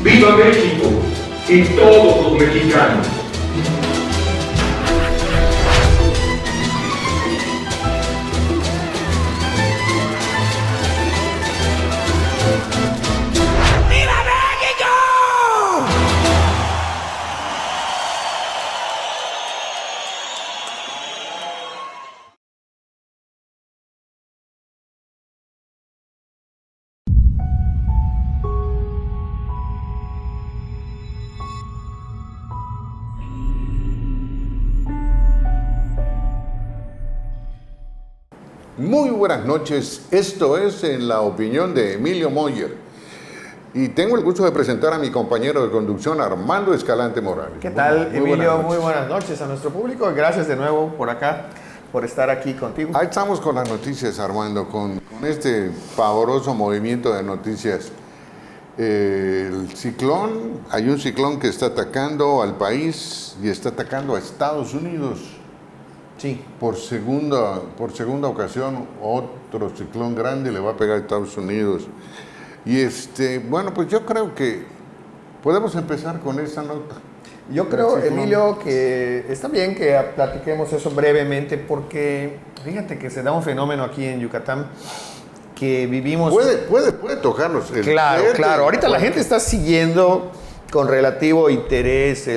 ¡Viva México! Y todos los mexicanos. Muy buenas noches, esto es En la Opinión de Emilio Moyer y tengo el gusto de presentar a mi compañero de conducción Armando Escalante Morales. ¿Qué tal, Muy Emilio? buenas Muy buenas noches a nuestro público y gracias de nuevo por acá, por estar aquí contigo. Ahí estamos con las noticias, Armando, con este pavoroso movimiento de noticias. El ciclón, hay un ciclón que está atacando al país y está atacando a Estados Unidos. Sí. Por segunda ocasión, otro ciclón grande le va a pegar a Estados Unidos. Y bueno, pues yo creo que podemos empezar con esa nota. Yo creo, Emilio, que está bien que platiquemos eso brevemente porque fíjate que se da un fenómeno aquí en Yucatán que vivimos... Puede tocarnos. Claro. Ahorita la gente está siguiendo con relativo interés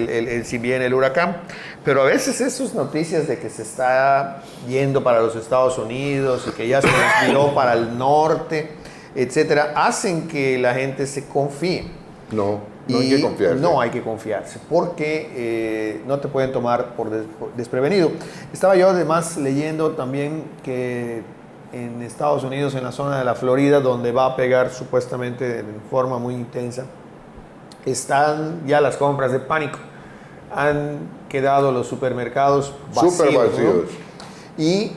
si viene el huracán, pero a veces esas noticias de que se está yendo para los Estados Unidos y que ya se desvió para el norte, etcétera, hacen que la gente se confíe. No hay que confiarse. No hay que confiarse, porque no te pueden tomar por desprevenido. Estaba yo además leyendo también que en Estados Unidos, en la zona de la Florida, donde va a pegar supuestamente de forma muy intensa, están ya las compras de pánico. Han quedado los supermercados vacíos. Súper vacíos. ¿No? Y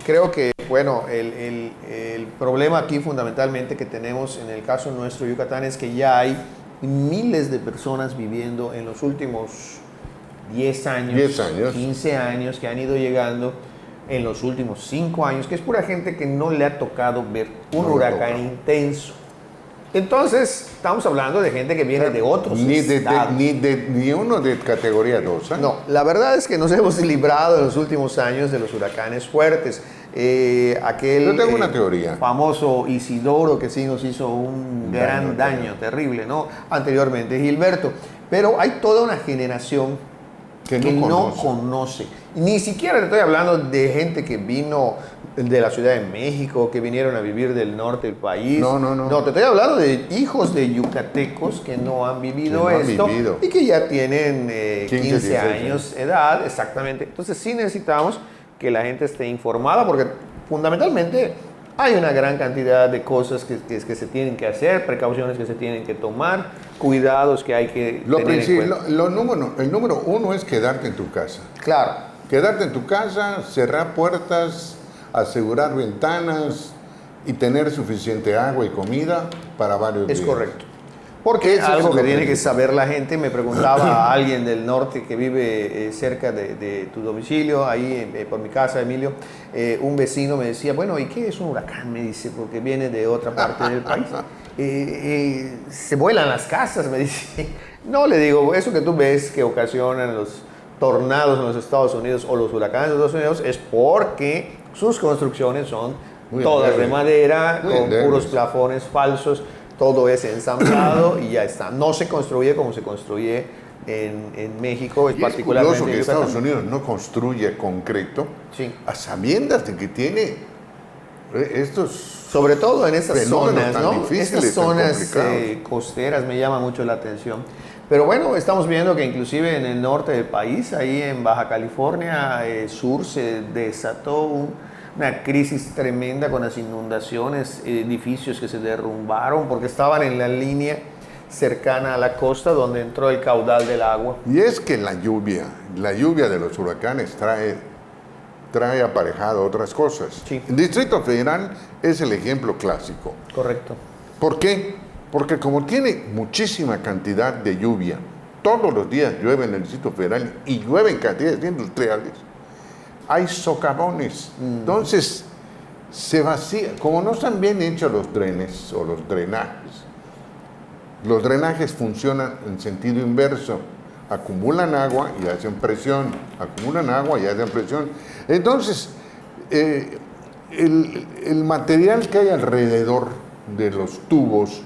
creo que, bueno, el problema aquí fundamentalmente que tenemos en el caso nuestro Yucatán es que ya hay miles de personas viviendo en los últimos 10 años, 15 años que han ido llegando en los últimos 5 años, que es pura gente que no le ha tocado ver un huracán intenso. Entonces, estamos hablando de gente que viene de otros estados. Ni uno de categoría 2. No, la verdad es que nos hemos librado en los últimos años de los huracanes fuertes. Yo tengo una teoría. Famoso Isidoro, que sí nos hizo un gran daño terrible, ¿no? Anteriormente Gilberto. Pero hay toda una generación que no conoce. Ni siquiera te estoy hablando de gente que vino de la Ciudad de México, que vinieron a vivir del norte del país. No, te estoy hablando de hijos de yucatecos que no han vivido esto y que ya tienen 15 años de edad, exactamente. Entonces sí necesitamos que la gente esté informada porque fundamentalmente hay una gran cantidad de cosas que se tienen que hacer, precauciones que se tienen que tomar, cuidados que hay que tener en cuenta. El número uno es quedarte en tu casa. Claro. Quedarte en tu casa, cerrar puertas, asegurar ventanas y tener suficiente agua y comida para varios días. Es correcto. Porque es algo que tiene que saber la gente. Me preguntaba a alguien del norte que vive cerca de tu domicilio, ahí por mi casa, Emilio, un vecino me decía, bueno, ¿y qué es un huracán? Me dice, porque viene de otra parte del país. Se vuelan las casas, me dice. No, le digo, eso que tú ves que ocasionan los tornados en los Estados Unidos o los huracanes en los Estados Unidos es porque sus construcciones son todas de madera, con puros plafones falsos. Todo es ensamblado y ya está. No se construye como se construye en México, particularmente es curioso que Estados Unidos no construye concreto, sí, a sabiendas de que tiene estos, sobre todo en esas zonas, ¿no? Estas zonas costeras me llama mucho la atención. Pero bueno, estamos viendo que inclusive en el norte del país, ahí en Baja California Sur, se desató una crisis tremenda con las inundaciones, edificios que se derrumbaron porque estaban en la línea cercana a la costa donde entró el caudal del agua. Y es que la lluvia de los huracanes trae aparejado otras cosas. Sí. El Distrito Federal es el ejemplo clásico. Correcto. ¿Por qué? Porque como tiene muchísima cantidad de lluvia, todos los días llueve en el Distrito Federal y llueve en cantidades industriales, hay socavones. Entonces, se vacía. Como no están bien hechos los drenes o los drenajes, Los drenajes funcionan en sentido inverso. Acumulan agua y hacen presión. Acumulan agua y hacen presión. Entonces, el material que hay alrededor de los tubos,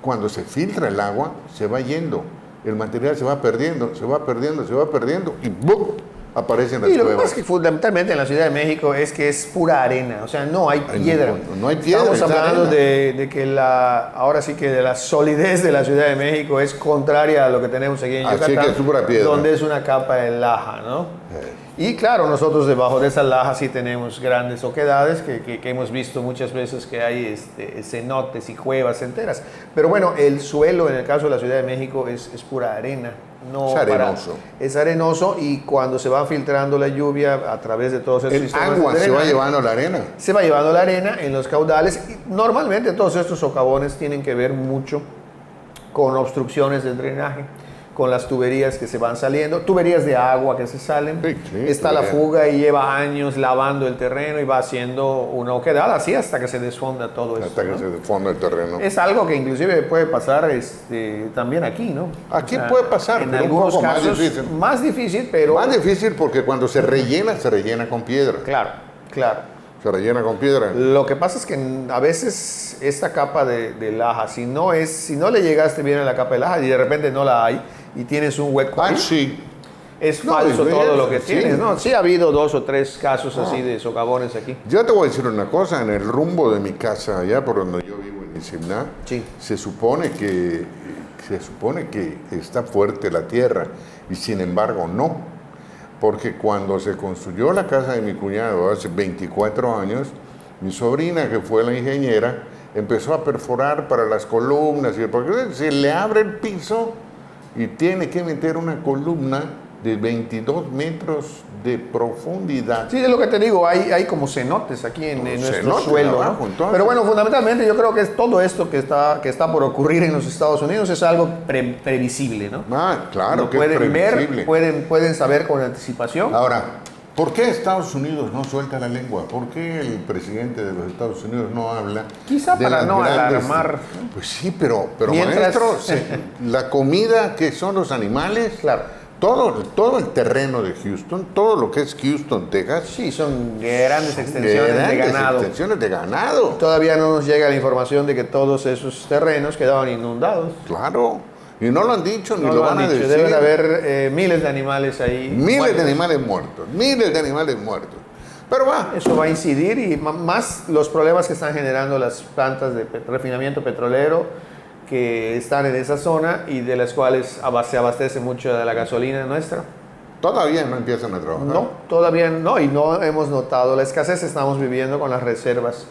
cuando se filtra el agua, se va yendo. El material se va perdiendo, se va perdiendo, se va perdiendo y ¡bum! Aparecen las Y lo que cuevas. pasa es que fundamentalmente en la Ciudad de México es que es pura arena, o sea, no hay piedra. No hay piedra. Estamos hablando de que ahora sí que de la solidez de la Ciudad de México es contraria a lo que tenemos aquí en Así Yucatán, que es pura piedra. donde es una capa de laja, ¿no? Y claro, nosotros debajo de esa laja sí tenemos grandes oquedades que hemos visto muchas veces que hay cenotes y cuevas enteras. Pero bueno, el suelo en el caso de la Ciudad de México es pura arena. No Es arenoso. es arenoso y cuando se va filtrando la lluvia a través de todos estos El sistemas agua de se va drenaje, llevando la arena. se va llevando la arena en los caudales. Y normalmente todos estos socavones tienen que ver mucho con obstrucciones del drenaje, con las tuberías que se van saliendo, tuberías de agua que se salen. Sí, Está la tubería. fuga y lleva años lavando el terreno y va haciendo una oquedad así hasta que se desfonda todo esto. Hasta que ¿no? se defonda el terreno. Es algo que inclusive puede pasar también aquí, ¿no? Aquí puede pasar, en pero un algunos poco más casos difícil. más difícil, pero Más difícil porque cuando se rellena con piedra. claro, claro. Se rellena con piedra. Lo que pasa es que a veces esta capa de laja, si no le llegaste bien a la capa de laja y de repente no la hay y tienes un hueco ahí, Sí. es No, falso es todo real, lo que sí. tienes, ¿no? Sí ha habido 2 o 3 casos así de socavones aquí. Yo te voy a decir una cosa, en el rumbo de mi casa, allá por donde yo vivo en Isimná, Sí. se supone que está fuerte la tierra y sin embargo no. Porque cuando se construyó la casa de mi cuñado hace 24 años, mi sobrina, que fue la ingeniera, empezó a perforar para las columnas, porque se le abre el piso y tiene que meter una columna de 22 metros de profundidad. Sí, es lo que te digo, hay como cenotes aquí en nuestro Cenotes suelo, ¿no? abajo, entonces. Pero bueno, fundamentalmente yo creo que es todo esto que está por ocurrir en los Estados Unidos es algo previsible, ¿no? Ah, claro, Lo que es pueden previsible. ver, pueden saber con anticipación. Ahora, ¿por qué Estados Unidos no suelta la lengua? ¿Por qué el presidente de los Estados Unidos no habla? Quizá de para las no grandes- alarmar. Pues sí, pero Mientras- maestro, la comida que son los animales, Claro. todo el terreno de Houston, todo lo que es Houston, Texas, Sí, son grandes extensiones de grandes ganado. extensiones de ganado. Todavía no nos llega la información de que todos esos terrenos quedaban inundados. Claro, y no lo han dicho ni No lo lo van han a dicho. decir. Deben haber miles de animales ahí. Miles de muertos. animales muertos, miles de animales muertos. Pero va, Eso va a incidir y más los problemas que están generando las plantas de refinamiento petrolero que están en esa zona y de las cuales se abastece mucho de la gasolina nuestra. todavía no empiezan a trabajar. No, todavía no, y no hemos notado la escasez, estamos viviendo con las reservas.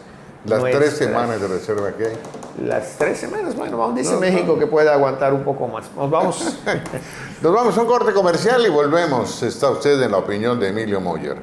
Las 3 nuestras. semanas de reserva que hay. Las 3 semanas, bueno, vamos, dice México que puede aguantar un poco más. Nos vamos. Nos vamos a un corte comercial y volvemos. Está usted en la opinión de Emilio Moyer.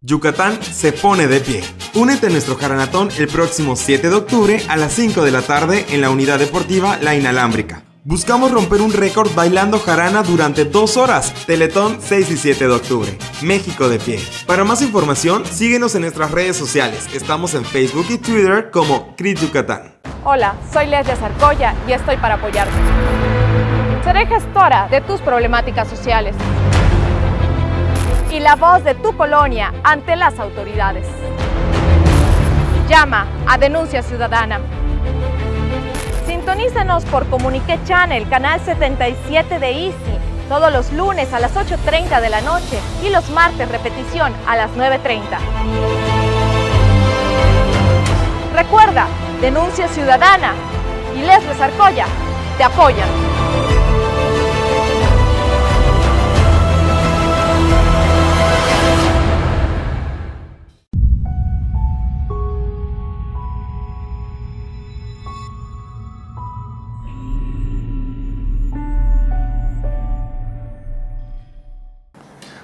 Yucatán se pone de pie. Únete a nuestro Jaranatón el próximo 7 de octubre a las 5 de la tarde en la unidad deportiva La Inalámbrica. Buscamos romper un récord bailando jarana durante 2 horas. Teletón 6 y 7 de octubre. México de pie. Para más información, síguenos en nuestras redes sociales. Estamos en Facebook y Twitter como CRIT Yucatán. Hola, soy Leslie Zarcoya y estoy para apoyarte. Seré gestora de tus problemáticas sociales y la voz de tu colonia ante las autoridades. Llama a Denuncia Ciudadana. Sintonízanos por Comunique Channel, canal 77 de Easy, todos los lunes a las 8:30 de la noche y los martes repetición a las 9:30. Recuerda, Denuncia Ciudadana y Leslie Zarcoya te apoyan.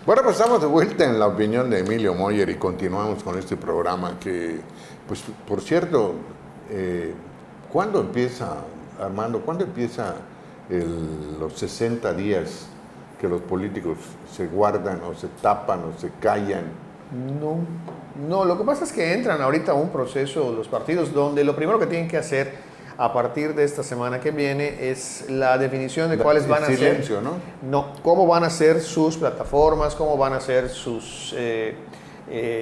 Bueno, pues estamos de vuelta en la opinión de Emilio Moyer y continuamos con este programa que, pues, por cierto, ¿cuándo empieza, Armando, cuándo empieza los 60 días que los políticos se guardan o se tapan o se callan? No, lo que pasa es que entran ahorita a un proceso los partidos donde lo primero que tienen que hacer a partir de esta semana que viene es la definición de cuáles van a ser. Silencio, ¿no? No, cómo van a ser sus plataformas, cómo van a ser sus...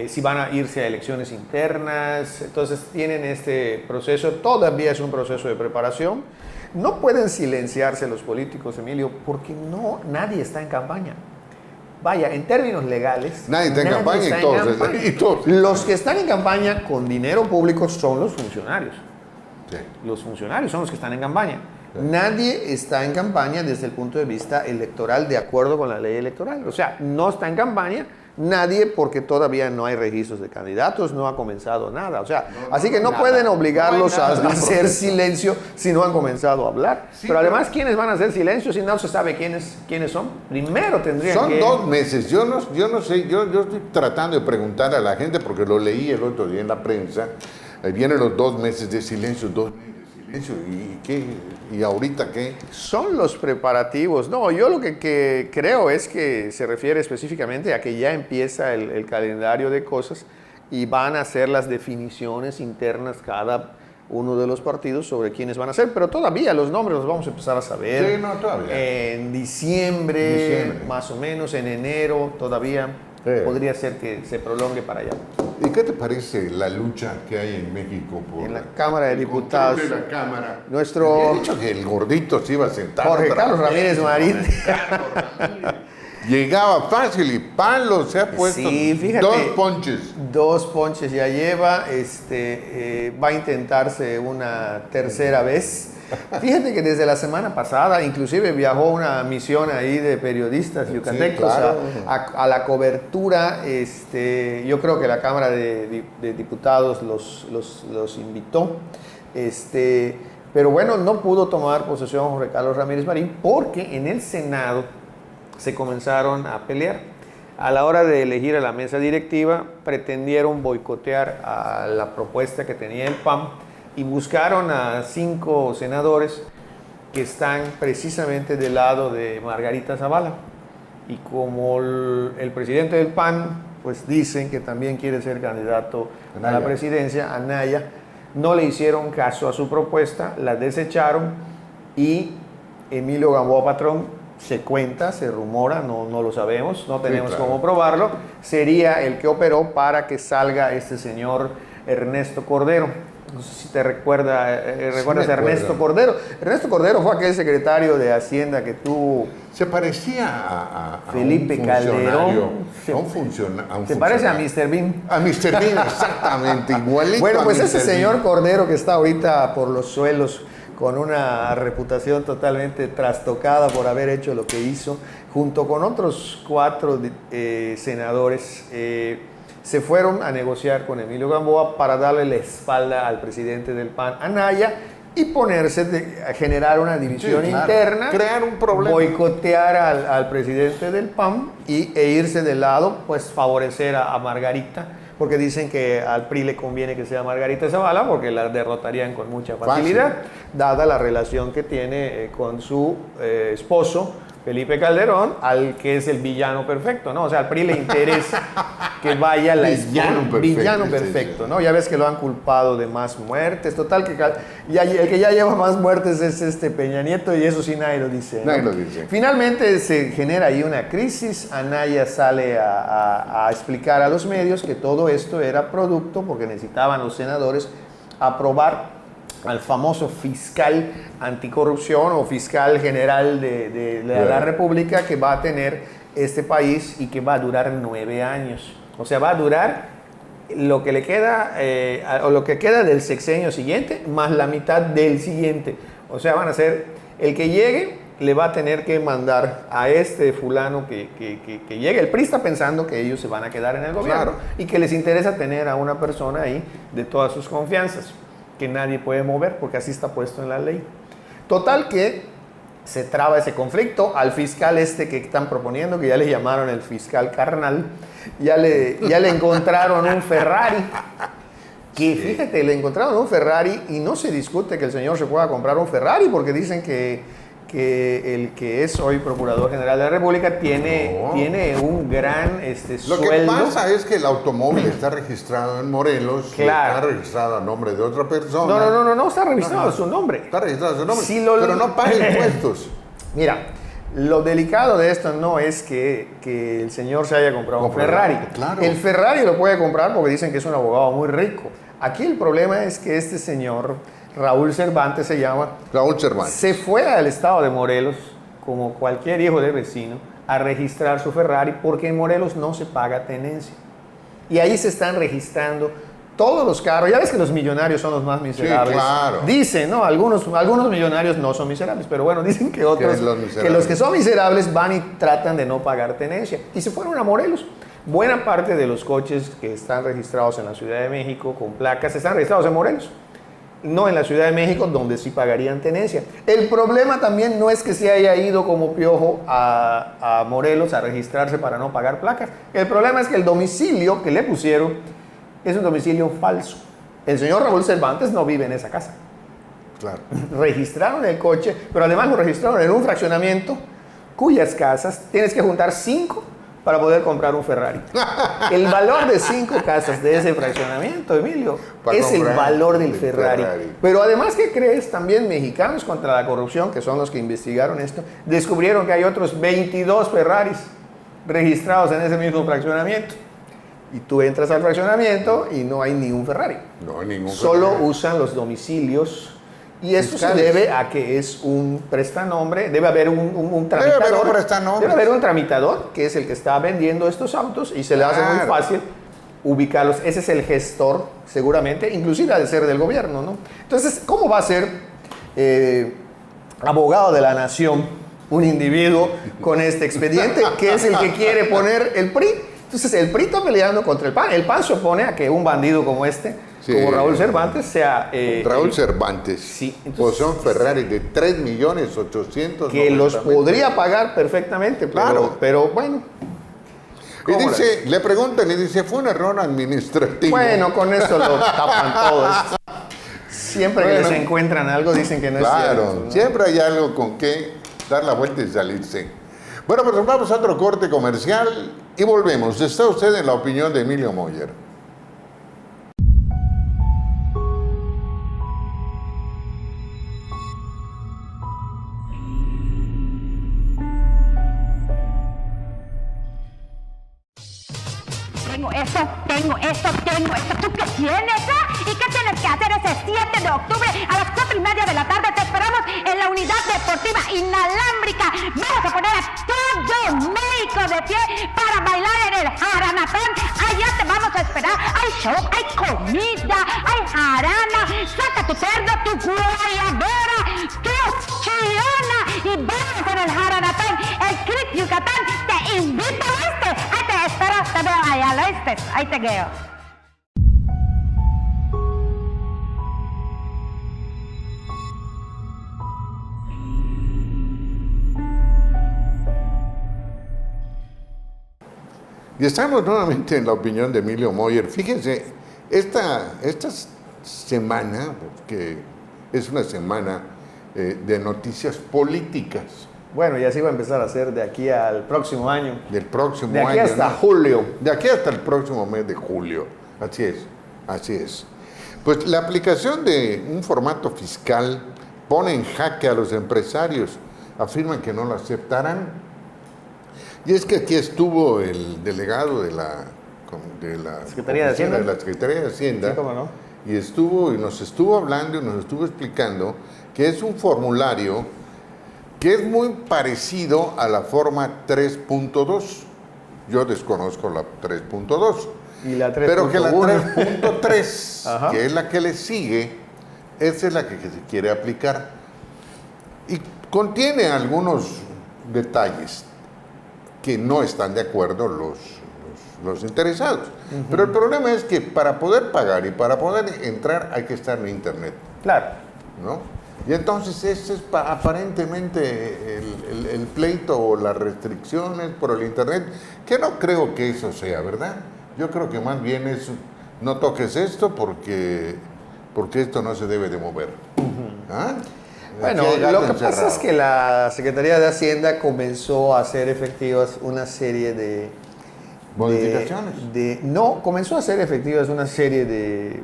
si van a irse a elecciones internas. Entonces tienen este proceso, todavía es un proceso de preparación. No pueden silenciarse los políticos, Emilio, porque nadie está en campaña. Vaya, en términos legales... Nadie está en campaña y todos. Los que están en campaña con dinero público son los funcionarios. Sí. Los funcionarios son los que están en campaña. Sí. Nadie está en campaña desde el punto de vista electoral de acuerdo con la ley electoral. O sea, no está en campaña nadie porque todavía no hay registros de candidatos, no ha comenzado nada. O sea, así que no pueden obligarlos a hacer silencio si no han comenzado a hablar. Sí, pero además, ¿quiénes van a hacer silencio si no se sabe quiénes son? Primero tendrían que... Son 2 meses. Yo no sé, yo estoy tratando de preguntar a la gente porque lo leí el otro día en la prensa. Vienen los 2 meses de silencio, 2 meses de silencio. ¿Y qué? ¿Y ahorita qué? Son los preparativos. No, yo lo que creo es que se refiere específicamente a que ya empieza el calendario de cosas y van a hacer las definiciones internas cada uno de los partidos sobre quiénes van a ser, pero todavía los nombres los vamos a empezar a saber. Sí, no, todavía. En diciembre, más o menos, en enero, todavía podría ser que se prolongue para allá. ¿Y qué te parece la lucha que hay en México por en la Cámara de Diputados? De la Cámara. Nuestro... Había dicho que el gordito se iba a sentar. Jorge Carlos Ramírez Marín. Llegaba fácil y palo, se ha puesto. Sí, fíjate, 2 ponches. 2 ponches ya lleva, va a intentarse una tercera vez. Fíjate que desde la semana pasada, inclusive viajó una misión ahí de periodistas yucatecos, sí, claro, a la cobertura. Yo creo que la Cámara de Diputados los invitó. Pero bueno, no pudo tomar posesión Jorge Carlos Ramírez Marín porque en el Senado se comenzaron a pelear. A la hora de elegir a la mesa directiva, pretendieron boicotear a la propuesta que tenía el PAN y buscaron a 5 senadores que están precisamente del lado de Margarita Zavala. Y como el presidente del PAN, pues dicen que también quiere ser candidato a la presidencia, Anaya, no le hicieron caso a su propuesta, la desecharon y Emilio Gamboa Patrón, se cuenta, se rumora, no lo sabemos, no tenemos cómo probarlo, sería el que operó para que salga este señor Ernesto Cordero. No sé si te recuerdas a Ernesto Cordero. Ernesto Cordero fue aquel secretario de Hacienda que tuvo... Se parecía a Felipe Calderón. Se parece a Mr. Bean. A Mr. Bean, exactamente, igualito. Bueno, pues ese señor Cordero que está ahorita por los suelos con una reputación totalmente trastocada por haber hecho lo que hizo, junto con otros 4 senadores, se fueron a negociar con Emilio Gamboa para darle la espalda al presidente del PAN, Anaya, y ponerse a generar una división interna, crear un problema, boicotear al presidente del PAN e irse de lado, pues favorecer a Margarita, porque dicen que al PRI le conviene que sea Margarita Zavala porque la derrotarían con mucha facilidad, dada la relación que tiene con su esposo, Felipe Calderón, al que es el villano perfecto, ¿no? O sea, al PRI le interesa que vaya la villano perfecto, ¿no? Ya ves que lo han culpado de más muertes, total, que el que ya lleva más muertes es Peña Nieto, y eso sí nadie lo dice, ¿no? Nadie lo dice. Finalmente se genera ahí una crisis. Anaya sale a explicar a los medios que todo esto era producto porque necesitaban los senadores aprobar al famoso fiscal anticorrupción o fiscal general de la República que va a tener este país y que va a durar 9 años. O sea, va a durar lo que le queda, o lo que queda del sexenio siguiente, más la mitad del siguiente. O sea, van a ser, el que llegue le va a tener que mandar a este fulano que llegue. El PRI está pensando que ellos se van a quedar en el gobierno y que les interesa tener a una persona ahí de todas sus confianzas, que nadie puede mover porque así está puesto en la ley. Total que se traba ese conflicto. Al fiscal que están proponiendo, que ya le llamaron el fiscal carnal, ya le encontraron un Ferrari. Que fíjate, le encontraron un Ferrari y no se discute que el señor se pueda comprar un Ferrari porque dicen que que el que es hoy Procurador General de la República tiene un gran Lo sueldo. que pasa es que el automóvil está registrado en Morelos, Claro. y está registrado a nombre de otra persona. No está registrado su nombre. Está registrado su nombre, Si pero no paga impuestos. Mira, lo delicado de esto no es que el señor se haya comprado un Ferrari. Claro. El Ferrari lo puede comprar porque dicen que es un abogado muy rico. Aquí el problema es que este señor, Raúl Cervantes se llama, Raúl Cervantes. se fue al estado de Morelos, como cualquier hijo de vecino, a registrar su Ferrari porque en Morelos no se paga tenencia. Y ahí se están registrando todos los carros. Ya ves que los millonarios son los más miserables. Sí, claro. Dicen, ¿no? Algunos millonarios no son miserables, pero bueno, dicen que otros, Que los que son miserables van y tratan de no pagar tenencia. Y se fueron a Morelos. Buena parte de los coches que están registrados en la Ciudad de México con placas están registrados en Morelos. No en la Ciudad de México, donde sí pagarían tenencia. El problema también no es que se haya ido como piojo a Morelos a registrarse para no pagar placas. El problema es que el domicilio que le pusieron es un domicilio falso. El señor Raúl Cervantes no vive en esa casa. Claro. Registraron el coche, pero además lo registraron en un fraccionamiento cuyas casas tienes que juntar 5 para poder comprar un Ferrari. El valor de 5 casas de ese fraccionamiento, Emilio, Para es el comprar valor del el Ferrari. Ferrari. Pero además, ¿qué crees? También Mexicanos contra la Corrupción, que son los que investigaron esto, descubrieron que hay otros 22 Ferraris registrados en ese mismo fraccionamiento. Y tú entras al fraccionamiento y no hay ni un Ferrari. No hay ningún Solo Ferrari. usan los domicilios. Y esto se Fiscales. debe a que es un prestanombre, debe haber un Debe haber tramitador. un prestanombre. Debe haber un tramitador, que es el que está vendiendo estos autos, y se le hace muy Claro. fácil ubicarlos. Ese es el gestor, seguramente, inclusive ha de ser del gobierno, ¿no? Entonces, ¿cómo va a ser abogado de la nación un individuo con este expediente, que es el que quiere poner el PRI? Entonces, el PRI está peleando contra el PAN. El PAN se opone a que un bandido como este, Sí. como Raúl Cervantes, sea... Raúl Cervantes. Sí, entonces- Posee un Ferrari de 3.800.000. que los podría pagar perfectamente, Claro. pero bueno. Y ¿Cómo dice, le preguntan y dice, fue un error administrativo. Bueno, con eso lo tapan todo. Siempre que Bueno. les encuentran algo dicen que no es Claro, cierto, ¿no? siempre hay algo con que dar la vuelta y salirse. Bueno, pues vamos a otro corte comercial y volvemos. Está usted en la opinión de Emilio Moller. Tengo esto. ¿Tú qué tienes? ¿Y qué tienes que hacer ese 7 de octubre a las 4:30 de la tarde? Te esperamos en la unidad deportiva inalámbrica. Vamos a poner a todo México de pie para bailar en el jaranatón. Allá te vamos a esperar. Hay show, hay comida, hay jarana. Saca tu cerdo, tu guayabera, tu chillona y vamos en el jaranatón. El Clip Yucatán te invita a este. Ahí te espero, te veo allá al oeste. Ahí te veo. Y estamos nuevamente en la opinión de Emilio Moller. Fíjense, esta semana, que es una semana de noticias políticas Bueno, ya se iba a empezar a hacer de aquí al próximo año. del próximo De aquí año. hasta ¿no? julio. De aquí hasta el próximo mes de julio. Así es, así es. Pues la aplicación de un formato fiscal pone en jaque a los empresarios. Afirman que no lo aceptarán. Y es que aquí estuvo el delegado de la Secretaría de Hacienda. De la Secretaría de Hacienda. Sí, cómo no. Y nos estuvo hablando y nos estuvo explicando que es un formulario que es muy parecido a la forma 3.2. Yo desconozco la 3.2. Y la 3.1. Pero que la 3.3, Ajá. que es la que le sigue, esa es la que se quiere aplicar. Y contiene algunos detalles que no están de acuerdo los interesados. Pero el problema es que para poder pagar y para poder entrar hay que estar en Internet, Claro. ¿no? Y entonces ese es aparentemente el pleito o las restricciones por el Internet, que no creo que eso sea, ¿verdad? Yo creo que más bien es, no toques esto porque esto no se debe de mover. ¿Ah? Bueno, Aquí hay gato lo que pasa encerrado. es que la Secretaría de Hacienda comenzó a hacer efectivas una serie de... ¿Modificaciones? No, comenzó a hacer efectivas una serie de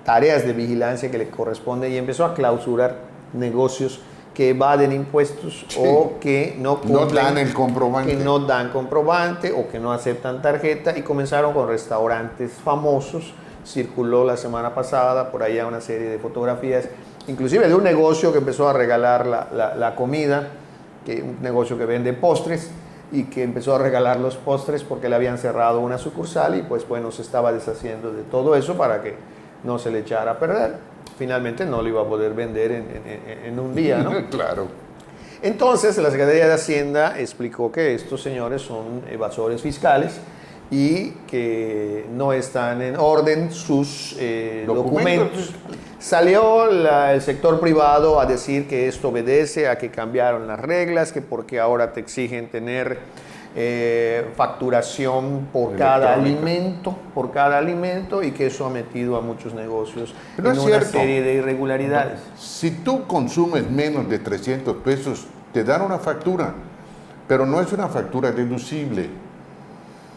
tareas de vigilancia que le corresponde y empezó a clausurar negocios que evaden impuestos o que no cumplen, dan el comprobante. que no dan comprobante o que no aceptan tarjeta, y comenzaron con restaurantes famosos. Circuló la semana pasada por allá una serie de fotografías, inclusive de un negocio que empezó a regalar la comida, un negocio que vende postres, y que empezó a regalar los postres porque le habían cerrado una sucursal, y pues bueno, se estaba deshaciendo de todo eso para que no se le echara a perder. Finalmente no lo iba a poder vender en un día, ¿no? Claro. Entonces la Secretaría de Hacienda explicó que estos señores son evasores fiscales y que no están en orden sus documentos. Salió el sector privado a decir que esto obedece a que cambiaron las reglas, que porque ahora te exigen tener facturación por cada alimento, y que eso ha metido a muchos negocios Pero en es una cierto. serie de irregularidades. Si tú consumes menos de 300 pesos, te dan una factura, pero no es una factura deducible.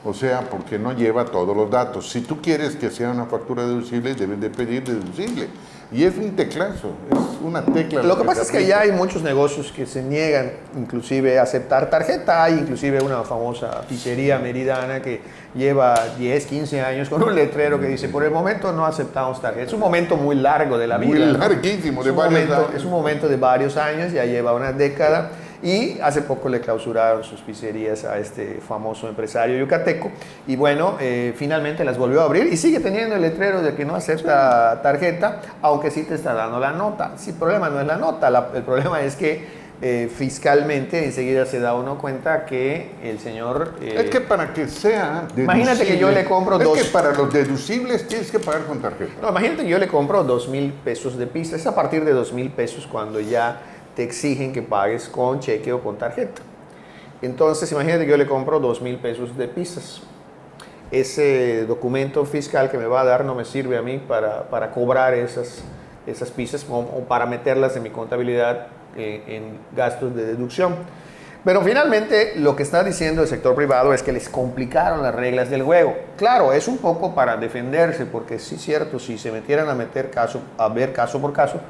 O sea, porque no lleva todos los datos. Si tú quieres que sea una factura deducible, debes de pedir deducible. Y es un teclazo, es una tecla. Lo que pasa se es que aplica. ya hay muchos negocios que se niegan inclusive a aceptar tarjeta. Hay inclusive una famosa pizzería meridana que lleva 10, 15 años con un letrero que dice: por el momento no aceptamos tarjeta. Es un momento muy largo de la vida. Muy ¿no? larguísimo, de varios años. Es un momento de varios años, ya lleva una década. Y hace poco le clausuraron sus pizzerías a este famoso empresario yucateco. Y bueno, finalmente las volvió a abrir y sigue teniendo el letrero de que no acepta tarjeta, aunque sí te está dando la nota. Sí, el problema no es la nota, el problema es que fiscalmente enseguida se da uno cuenta que el señor... Es que para que sea deducible, imagínate que yo le compro es que para los deducibles tienes que pagar con tarjeta. No, imagínate que yo le compro 2,000 pesos de pizza. Es a partir de 2,000 pesos cuando ya te exigen que pagues con cheque o con tarjeta. Entonces, imagínate que yo le compro 2,000 pesos de pizzas. Ese documento fiscal que me va a dar no me sirve a mí para cobrar esas pizzas o para meterlas en mi contabilidad en gastos de deducción. Pero finalmente lo que está diciendo el sector privado es que les complicaron las reglas del juego. Claro, es un poco para defenderse, porque sí es cierto, si se metieran a ver caso por caso,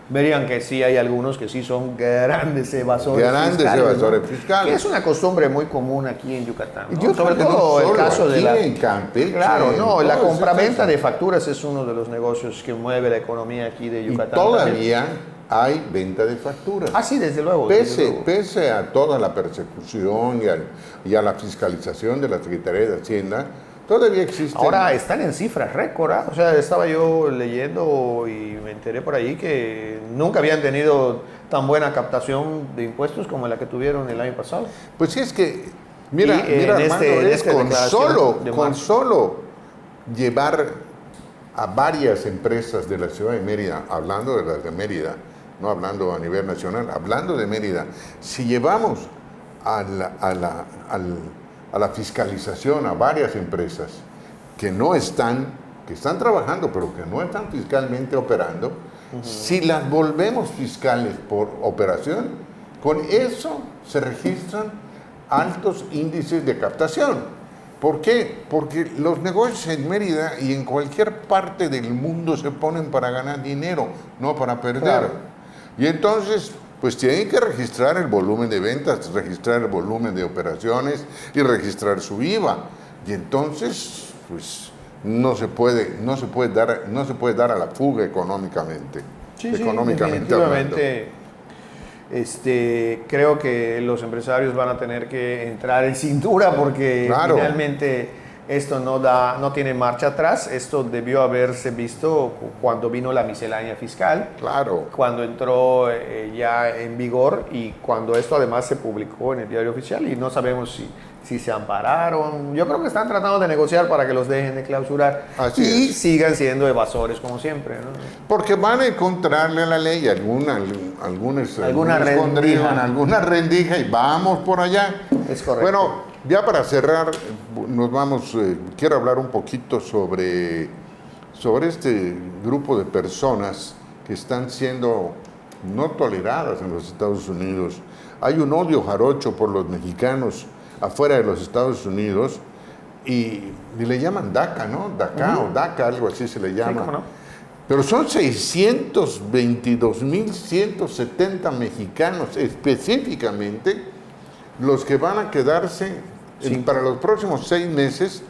verían que sí hay algunos que sí son grandes evasores fiscales. Que es una costumbre muy común aquí en Yucatán, ¿no? Yo Sobre creo que todo no el caso solo de aquí en Campeche, Claro, no, en la todos compraventa estos de facturas es uno de los negocios que mueve la economía aquí de Y Yucatán. todavía hay venta de facturas. Ah, sí, desde luego. desde luego. Pese a toda la persecución y a la fiscalización de la Secretaría de Hacienda, todavía existe. Ahora están en cifras récord, ¿ah? O sea, estaba yo leyendo y me enteré por ahí que nunca habían tenido tan buena captación de impuestos como la que tuvieron el año pasado. Pues sí, es que, mira, Y, Armando, es con declaración solo llevar a varias empresas de la ciudad de Mérida, hablando de las de Mérida, no hablando a nivel nacional, hablando de Mérida, si llevamos a la fiscalización a varias empresas que están trabajando, pero que no están fiscalmente operando, si las volvemos fiscales por operación, con eso se registran altos índices de captación. ¿Por qué? Porque los negocios en Mérida y en cualquier parte del mundo se ponen para ganar dinero, no para perder. Claro. Y entonces, pues tienen que registrar el volumen de ventas, registrar el volumen de operaciones y registrar su IVA. Y entonces, pues no se puede dar a la fuga económicamente. Sí, económicamente hablando. definitivamente. Creo que los empresarios van a tener que entrar en cintura porque Claro. finalmente esto no tiene marcha atrás. Esto debió haberse visto cuando vino la miscelánea fiscal, Claro. cuando entró ya en vigor y cuando esto además se publicó en el diario oficial, y no sabemos si se ampararon. Yo creo que están tratando de negociar para que los dejen de clausurar Así y es. sigan siendo evasores como siempre, ¿no? Porque van a encontrarle a la ley alguna rendija. alguna rendija y vamos por allá. Es correcto. Bueno, ya para cerrar, quiero hablar un poquito sobre este grupo de personas que están siendo no toleradas en los Estados Unidos. Hay un odio jarocho por los mexicanos afuera de los Estados Unidos y le llaman DACA, ¿no? DACA o DACA, algo así se le llama. Sí, ¿cómo no? Pero son 622,170 mexicanos específicamente los que van a quedarse para los próximos 6 meses.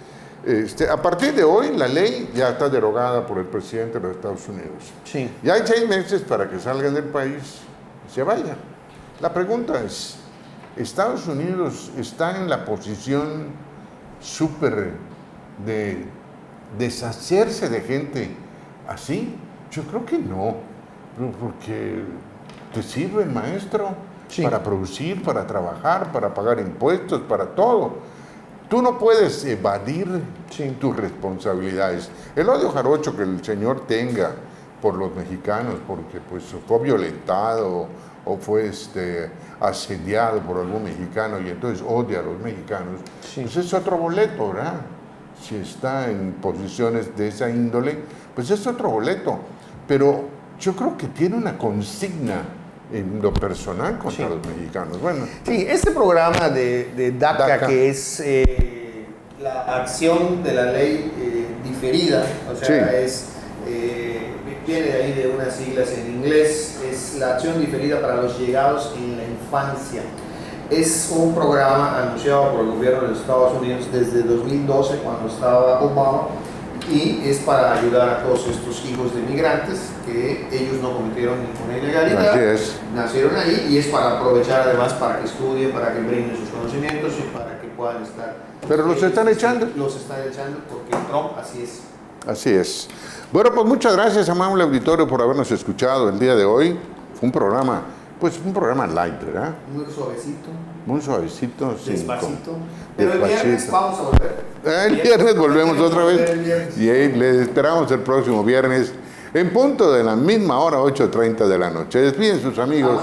A partir de hoy la ley ya está derogada por el presidente de los Estados Unidos. Sí. Y hay 6 meses para que salgan del país y se vayan. La pregunta es, ¿Estados Unidos está en la posición súper de deshacerse de gente así? Yo creo que no, porque te sirve el maestro para producir, para trabajar, para pagar impuestos, para todo. Tú no puedes evadir tus responsabilidades. El odio jarocho que el señor tenga por los mexicanos, porque pues fue violentado o fue asediado por algún mexicano y entonces odia a los mexicanos, pues es otro boleto, ¿verdad? Si está en posiciones de esa índole, pues es otro boleto. Pero yo creo que tiene una consigna en lo personal contra los mexicanos. Bueno. Sí, este programa de DACA, que es la acción de la ley diferida, o sea, viene de ahí de unas siglas en inglés, es la acción diferida para los llegados en la infancia. Es un programa anunciado por el gobierno de los Estados Unidos desde 2012, cuando estaba Obama, y es para ayudar a todos estos hijos de migrantes que ellos no cometieron ninguna ilegalidad, nacieron ahí, y es para aprovechar además para que estudien, para que brinden sus conocimientos y para que puedan estar. Pero los están echando. Los están echando porque Trump así es. Así es. Bueno, pues muchas gracias, amable auditorio, por habernos escuchado el día de hoy. Fue un programa light, ¿verdad? Muy suavecito. Muy suavecito. Despacito. Pero el viernes vamos a volver. El viernes volvemos otra vez. Y les esperamos el próximo viernes en punto de la misma hora, 8:30 de la noche. Despiden sus amigos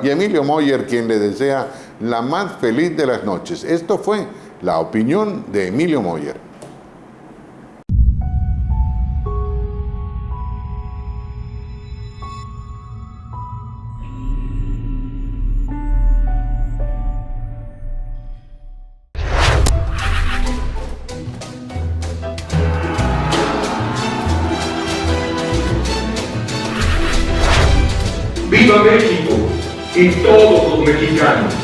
y Emilio Moyer, quien le desea la más feliz de las noches. Esto fue La Opinión de Emilio Moyer. ¡Viva México! Y todos los mexicanos.